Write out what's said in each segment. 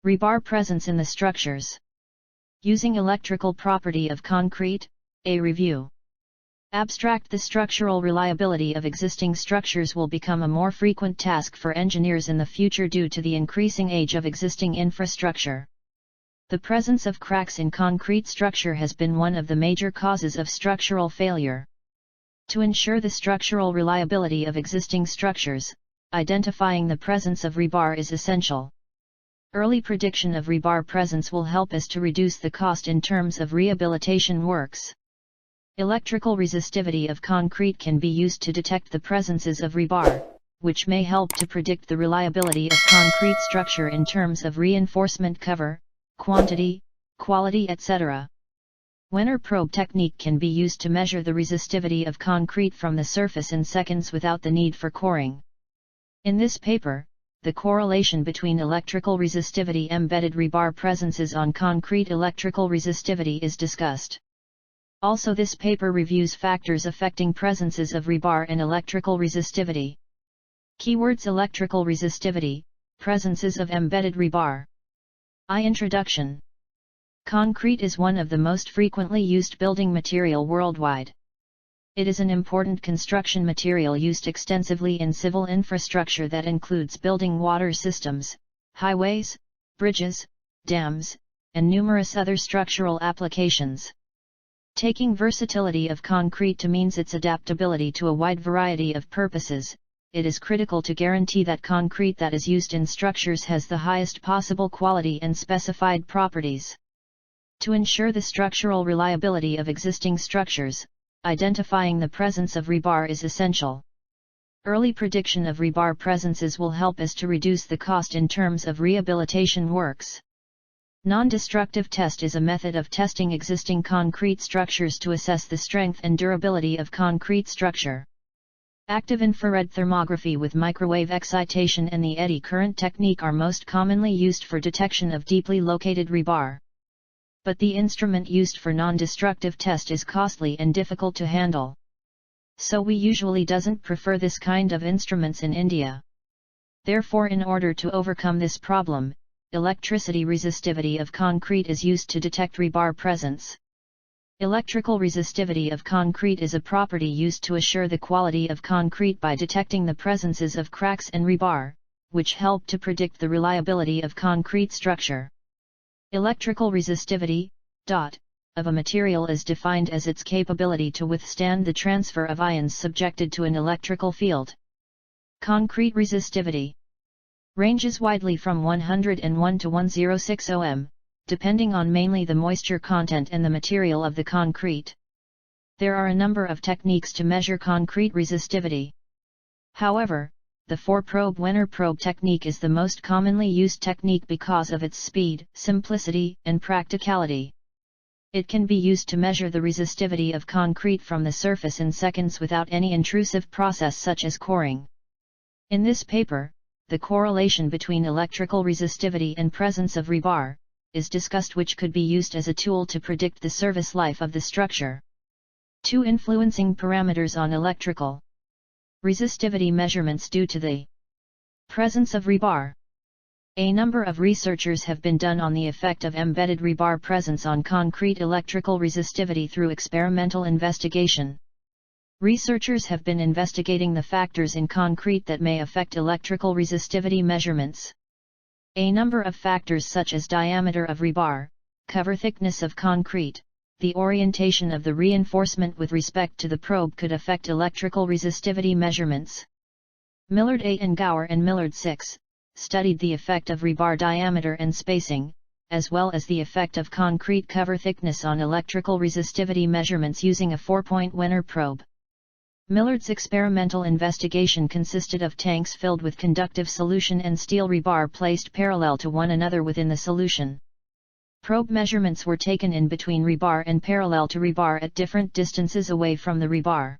Rebar presence in the structures. Using electrical property of concrete, a review. Abstract. The structural reliability of existing structures will become a more frequent task for engineers in the future due to the increasing age of existing infrastructure. The presence of cracks in concrete structure has been one of the major causes of structural failure. To ensure the structural reliability of existing structures, identifying the presence of rebar is essential. Early prediction of rebar presence will help us to reduce the cost in terms of rehabilitation works. Electrical resistivity of concrete can be used to detect the presences of rebar, which may help to predict the reliability of concrete structure in terms of reinforcement cover, quantity, quality, etc. Wenner Probe technique can be used to measure the resistivity of concrete from the surface in seconds without the need for coring. In this paper, the correlation between electrical resistivity embedded rebar presences on concrete electrical resistivity is discussed. Also, this paper reviews factors affecting presences of rebar and electrical resistivity. Keywords: electrical resistivity, presences of embedded rebar. Introduction. Concrete is one of the most frequently used building material worldwide. It is an important construction material used extensively in civil infrastructure that includes building water systems, highways, bridges, dams, and numerous other structural applications. Taking versatility of concrete to means its adaptability to a wide variety of purposes, it is critical to guarantee that concrete that is used in structures has the highest possible quality and specified properties. To ensure the structural reliability of existing structures, identifying the presence of rebar is essential. Early prediction of rebar presences will help us to reduce the cost in terms of rehabilitation works. Non-destructive test is a method of testing existing concrete structures to assess the strength and durability of concrete structure. Active infrared thermography with microwave excitation and the eddy current technique are most commonly used for detection of deeply located rebar. But the instrument used for non-destructive test is costly and difficult to handle. So we usually doesn't prefer this kind of instruments in India. Therefore, in order to overcome this problem, electricity resistivity of concrete is used to detect rebar presence. Electrical resistivity of concrete is a property used to assure the quality of concrete by detecting the presences of cracks and rebar, which help to predict the reliability of concrete structure. Electrical resistivity, of a material is defined as its capability to withstand the transfer of ions subjected to an electrical field. Concrete resistivity ranges widely from 101 to 106 ohm, depending on mainly the moisture content and the material of the concrete. There are a number of techniques to measure concrete resistivity. However, the 4-probe Wenner Probe technique is the most commonly used technique because of its speed, simplicity, and practicality. It can be used to measure the resistivity of concrete from the surface in seconds without any intrusive process such as coring. In this paper, the correlation between electrical resistivity and presence of rebar is discussed, which could be used as a tool to predict the service life of the structure. 2 influencing parameters on electrical resistivity measurements due to the presence of rebar. A number of researchers have been done on the effect of embedded rebar presence on concrete electrical resistivity through experimental investigation. Researchers have been investigating the factors in concrete that may affect electrical resistivity measurements. A number of factors such as diameter of rebar, cover thickness of concrete, the orientation of the reinforcement with respect to the probe could affect electrical resistivity measurements. Millard 8 and Gower and Millard 6 studied the effect of rebar diameter and spacing, as well as the effect of concrete cover thickness on electrical resistivity measurements using a 4-point Wenner probe. Millard's experimental investigation consisted of tanks filled with conductive solution and steel rebar placed parallel to one another within the solution. Probe measurements were taken in between rebar and parallel to rebar at different distances away from the rebar.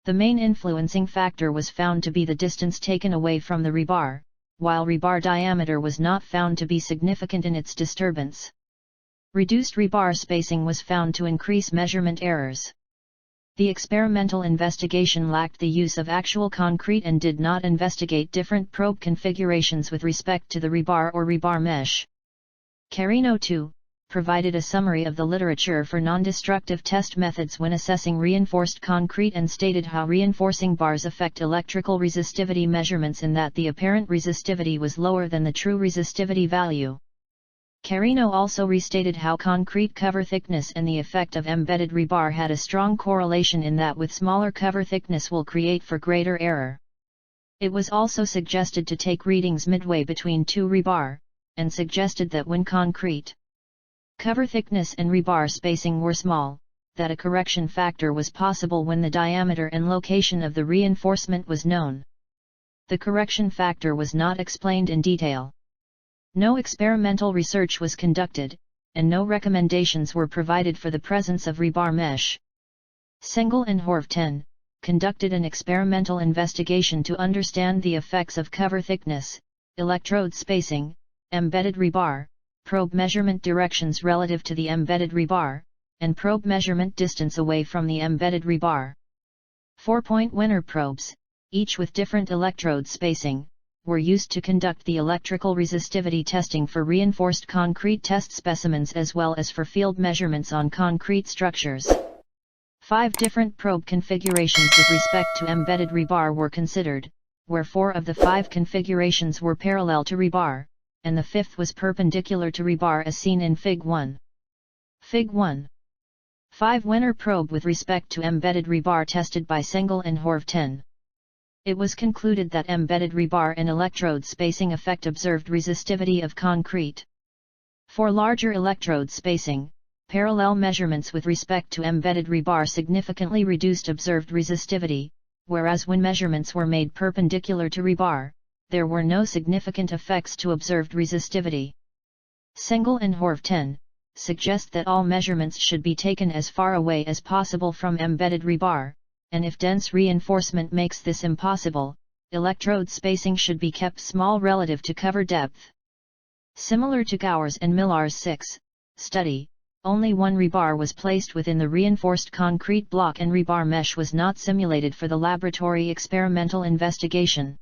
The main influencing factor was found to be the distance taken away from the rebar, while rebar diameter was not found to be significant in its disturbance. Reduced rebar spacing was found to increase measurement errors. The experimental investigation lacked the use of actual concrete and did not investigate different probe configurations with respect to the rebar or rebar mesh. Carino 2 provided a summary of the literature for non-destructive test methods when assessing reinforced concrete and stated how reinforcing bars affect electrical resistivity measurements in that the apparent resistivity was lower than the true resistivity value. Carino also restated how concrete cover thickness and the effect of embedded rebar had a strong correlation in that with smaller cover thickness will create for greater error. It was also suggested to take readings midway between two rebar, and suggested that when concrete cover thickness and rebar spacing were small, that a correction factor was possible when the diameter and location of the reinforcement was known. The correction factor was not explained in detail. No experimental research was conducted, and no recommendations were provided for the presence of rebar mesh. Sengel and Horv 10 conducted an experimental investigation to understand the effects of cover thickness, electrode spacing, embedded rebar, probe measurement directions relative to the embedded rebar, and probe measurement distance away from the embedded rebar. 4-point Wenner probes, each with different electrode spacing, were used to conduct the electrical resistivity testing for reinforced concrete test specimens as well as for field measurements on concrete structures. 5 different probe configurations with respect to embedded rebar were considered, where 4 of the 5 configurations were parallel to rebar, and the 5th was perpendicular to rebar as seen in Fig 1. Fig 1. 5 Wenner probe with respect to embedded rebar tested by Sengel and Horv 10. It was concluded that embedded rebar and electrode spacing affect observed resistivity of concrete. For larger electrode spacing, parallel measurements with respect to embedded rebar significantly reduced observed resistivity, whereas when measurements were made perpendicular to rebar, there were no significant effects to observed resistivity. Sengel and Horv 10 suggest that all measurements should be taken as far away as possible from embedded rebar, and if dense reinforcement makes this impossible, electrode spacing should be kept small relative to cover depth. Similar to Gowers and Millar's 6 study, only one rebar was placed within the reinforced concrete block and rebar mesh was not simulated for the laboratory experimental investigation.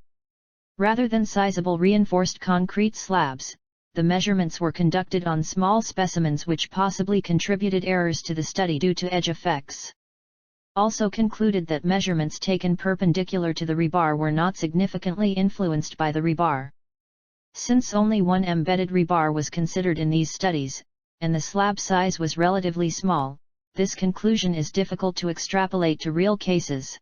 Rather than sizable reinforced concrete slabs, the measurements were conducted on small specimens which possibly contributed errors to the study due to edge effects. Also concluded that measurements taken perpendicular to the rebar were not significantly influenced by the rebar. Since only one embedded rebar was considered in these studies, and the slab size was relatively small, this conclusion is difficult to extrapolate to real cases.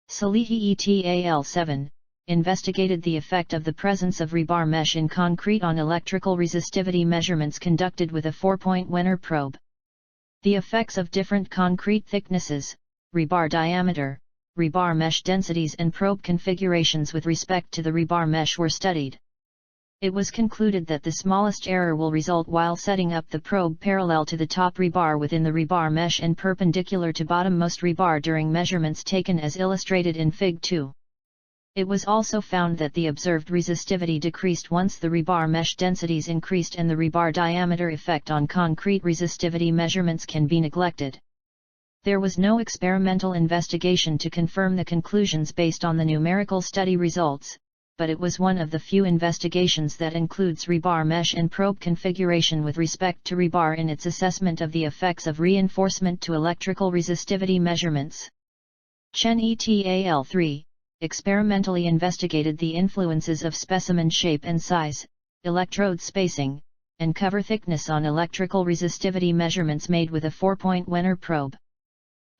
Salihi et al. 7 investigated the effect of the presence of rebar mesh in concrete on electrical resistivity measurements conducted with a 4-point Wenner probe. The effects of different concrete thicknesses, rebar diameter, rebar mesh densities and probe configurations with respect to the rebar mesh were studied. It was concluded that the smallest error will result while setting up the probe parallel to the top rebar within the rebar mesh and perpendicular to bottommost rebar during measurements taken as illustrated in Fig 2. It was also found that the observed resistivity decreased once the rebar mesh densities increased and the rebar diameter effect on concrete resistivity measurements can be neglected. There was no experimental investigation to confirm the conclusions based on the numerical study results, but it was one of the few investigations that includes rebar mesh and probe configuration with respect to rebar in its assessment of the effects of reinforcement to electrical resistivity measurements. Chen et al. 3 experimentally investigated the influences of specimen shape and size, electrode spacing, and cover thickness on electrical resistivity measurements made with a 4-point Wenner probe.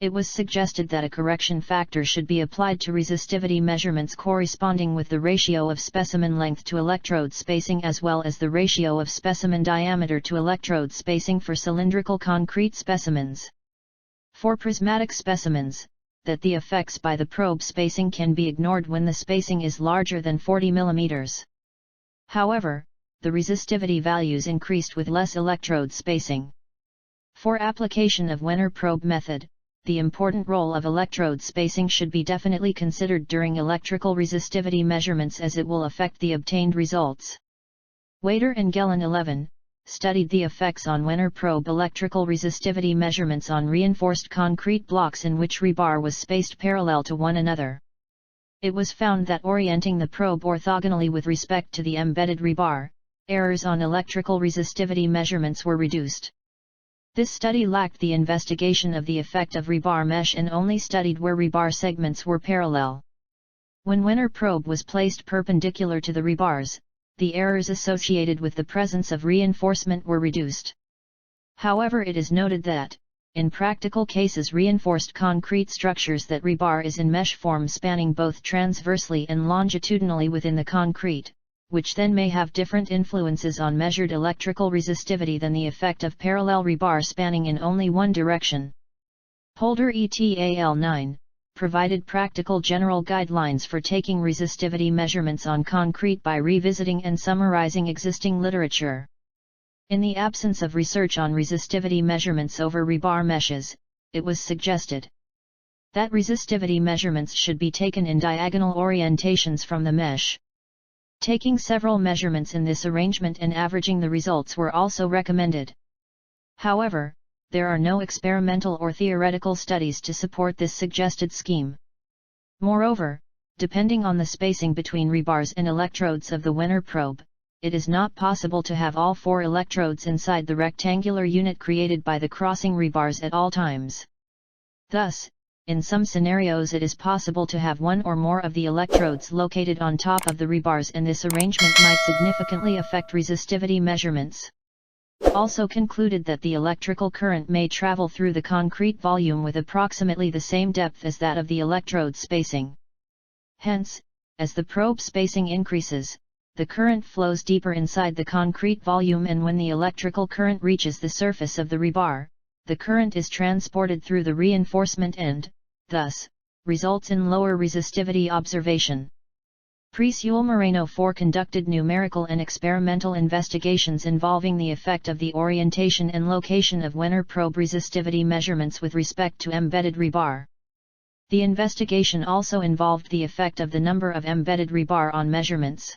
It was suggested that a correction factor should be applied to resistivity measurements corresponding with the ratio of specimen length to electrode spacing as well as the ratio of specimen diameter to electrode spacing for cylindrical concrete specimens. For prismatic specimens, that the effects by the probe spacing can be ignored when the spacing is larger than 40 mm. However, the resistivity values increased with less electrode spacing. For application of Wenner probe method, the important role of electrode spacing should be definitely considered during electrical resistivity measurements as it will affect the obtained results. Wader and Gellin 11 studied the effects on Wenner probe electrical resistivity measurements on reinforced concrete blocks in which rebar was spaced parallel to one another. It was found that orienting the probe orthogonally with respect to the embedded rebar, errors on electrical resistivity measurements were reduced. This study lacked the investigation of the effect of rebar mesh and only studied where rebar segments were parallel. When Wenner probe was placed perpendicular to the rebars, the errors associated with the presence of reinforcement were reduced. However, it is noted that, in practical cases, reinforced concrete structures that rebar is in mesh form spanning both transversely and longitudinally within the concrete, which then may have different influences on measured electrical resistivity than the effect of parallel rebar spanning in only one direction. Holder et al. 9 provided practical general guidelines for taking resistivity measurements on concrete by revisiting and summarizing existing literature. In the absence of research on resistivity measurements over rebar meshes, it was suggested that resistivity measurements should be taken in diagonal orientations from the mesh. Taking several measurements in this arrangement and averaging the results were also recommended. However, there are no experimental or theoretical studies to support this suggested scheme. Moreover, depending on the spacing between rebars and electrodes of the Wenner probe, it is not possible to have all 4 electrodes inside the rectangular unit created by the crossing rebars at all times. Thus, in some scenarios it is possible to have one or more of the electrodes located on top of the rebars, and this arrangement might significantly affect resistivity measurements. Also concluded that the electrical current may travel through the concrete volume with approximately the same depth as that of the electrode spacing. Hence, as the probe spacing increases, the current flows deeper inside the concrete volume, and when the electrical current reaches the surface of the rebar, the current is transported through the reinforcement and, thus, results in lower resistivity observation. Presuel Moreno 4 conducted numerical and experimental investigations involving the effect of the orientation and location of Wenner probe resistivity measurements with respect to embedded rebar. The investigation also involved the effect of the number of embedded rebar on measurements.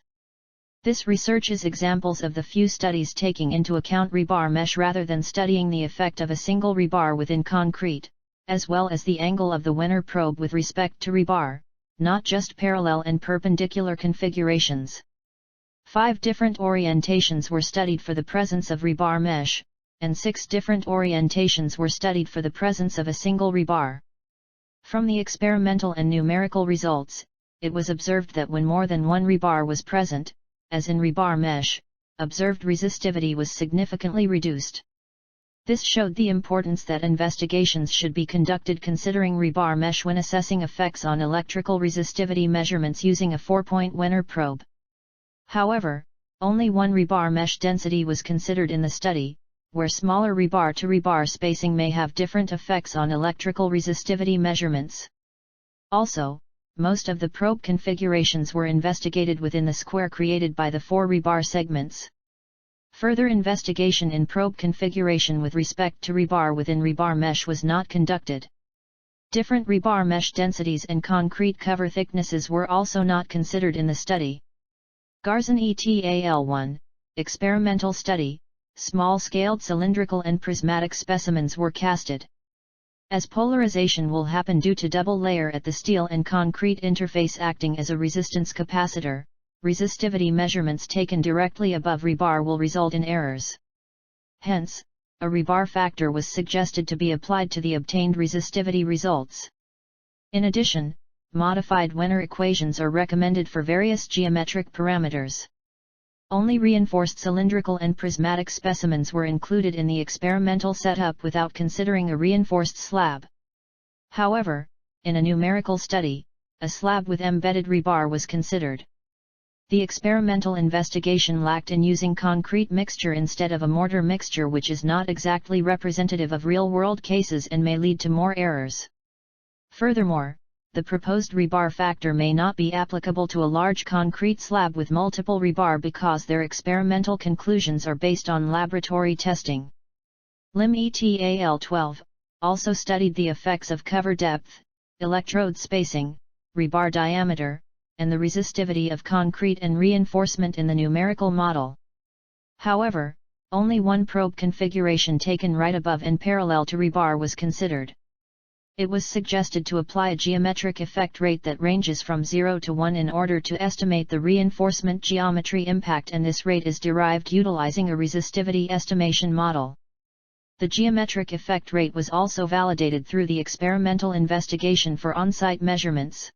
This research is examples of the few studies taking into account rebar mesh rather than studying the effect of a single rebar within concrete, as well as the angle of the Wenner probe with respect to rebar, not just parallel and perpendicular configurations. 5 different orientations were studied for the presence of rebar mesh, and 6 different orientations were studied for the presence of a single rebar. From the experimental and numerical results, it was observed that when more than one rebar was present, as in rebar mesh, observed resistivity was significantly reduced. This showed the importance that investigations should be conducted considering rebar mesh when assessing effects on electrical resistivity measurements using a 4-point Wenner probe. However, only one rebar mesh density was considered in the study, where smaller rebar to rebar spacing may have different effects on electrical resistivity measurements. Also, most of the probe configurations were investigated within the square created by the 4 rebar segments. Further investigation in probe configuration with respect to rebar within rebar mesh was not conducted. Different rebar mesh densities and concrete cover thicknesses were also not considered in the study. Garzon et al. 1, experimental study, small-scaled cylindrical and prismatic specimens were casted. As polarization will happen due to double layer at the steel and concrete interface acting as a resistance capacitor, resistivity measurements taken directly above rebar will result in errors. Hence, a rebar factor was suggested to be applied to the obtained resistivity results. In addition, modified Wenner equations are recommended for various geometric parameters. Only reinforced cylindrical and prismatic specimens were included in the experimental setup without considering a reinforced slab. However, in a numerical study, a slab with embedded rebar was considered. The experimental investigation lacked in using concrete mixture instead of a mortar mixture, which is not exactly representative of real-world cases and may lead to more errors. Furthermore, the proposed rebar factor may not be applicable to a large concrete slab with multiple rebar because their experimental conclusions are based on laboratory testing. Lim et al. 12 also studied the effects of cover depth, electrode spacing, rebar diameter, and the resistivity of concrete and reinforcement in the numerical model. However, only one probe configuration taken right above and parallel to rebar was considered. It was suggested to apply a geometric effect rate that ranges from 0 to 1 in order to estimate the reinforcement geometry impact, and this rate is derived utilizing a resistivity estimation model. The geometric effect rate was also validated through the experimental investigation for on-site measurements.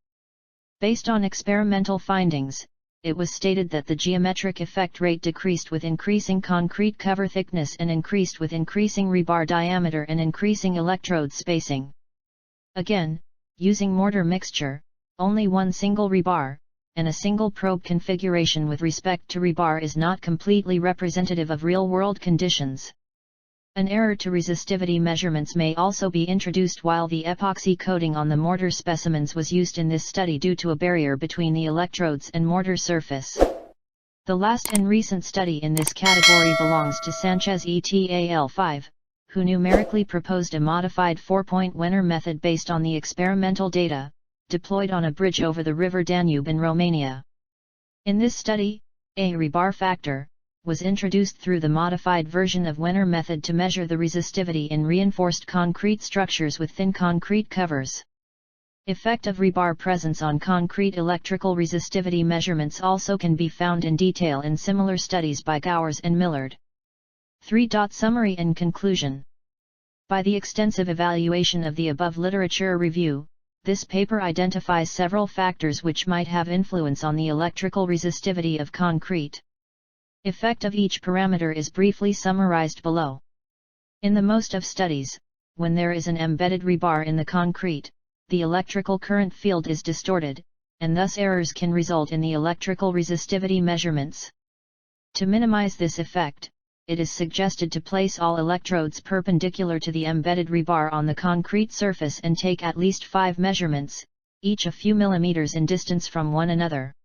Based on experimental findings, it was stated that the geometric effect rate decreased with increasing concrete cover thickness and increased with increasing rebar diameter and increasing electrode spacing. Again, using mortar mixture, only one single rebar, and a single probe configuration with respect to rebar is not completely representative of real-world conditions. An error to resistivity measurements may also be introduced while the epoxy coating on the mortar specimens was used in this study due to a barrier between the electrodes and mortar surface. The last and recent study in this category belongs to Sanchez et al. 5, who numerically proposed a modified 4-point Wenner method based on the experimental data, deployed on a bridge over the river Danube in Romania. In this study, a rebar factor was introduced through the modified version of Wenner method to measure the resistivity in reinforced concrete structures with thin concrete covers. Effect of rebar presence on concrete electrical resistivity measurements also can be found in detail in similar studies by Gowers and Millard. 3. Summary and conclusion. By the extensive evaluation of the above literature review, this paper identifies several factors which might have influence on the electrical resistivity of concrete. Effect of each parameter is briefly summarized below. In the most of studies, when there is an embedded rebar in the concrete, the electrical current field is distorted, and thus errors can result in the electrical resistivity measurements. To minimize this effect, it is suggested to place all electrodes perpendicular to the embedded rebar on the concrete surface and take at least 5 measurements, each a few millimeters in distance from one another.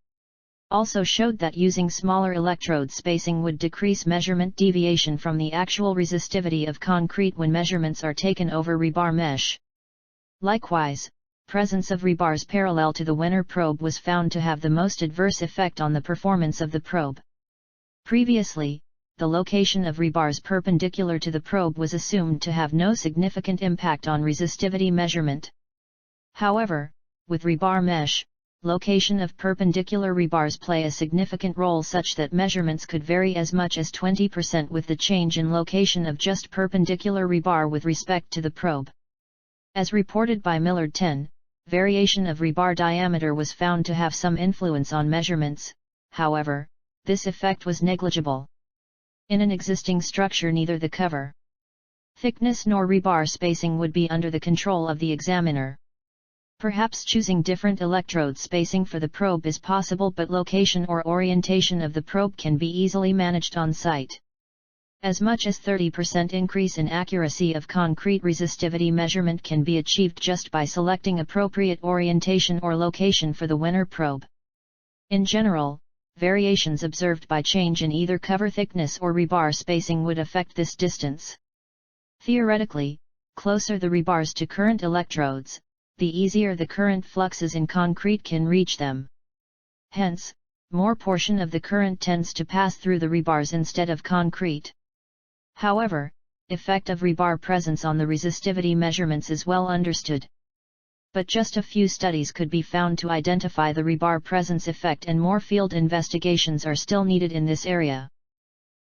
Also showed that using smaller electrode spacing would decrease measurement deviation from the actual resistivity of concrete when measurements are taken over rebar mesh. Likewise, presence of rebars parallel to the Wenner probe was found to have the most adverse effect on the performance of the probe. Previously, the location of rebars perpendicular to the probe was assumed to have no significant impact on resistivity measurement. However, with rebar mesh, location of perpendicular rebars play a significant role such that measurements could vary as much as 20% with the change in location of just perpendicular rebar with respect to the probe. As reported by Millard 10, variation of rebar diameter was found to have some influence on measurements, however, this effect was negligible. In an existing structure, neither the cover thickness nor rebar spacing would be under the control of the examiner. Perhaps choosing different electrode spacing for the probe is possible, but location or orientation of the probe can be easily managed on site. As much as 30% increase in accuracy of concrete resistivity measurement can be achieved just by selecting appropriate orientation or location for the Wenner probe. In general, variations observed by change in either cover thickness or rebar spacing would affect this distance. Theoretically, closer the rebars to current electrodes, the easier the current fluxes in concrete can reach them. Hence, more portion of the current tends to pass through the rebars instead of concrete. However, effect of rebar presence on the resistivity measurements is well understood. But just a few studies could be found to identify the rebar presence effect, and more field investigations are still needed in this area.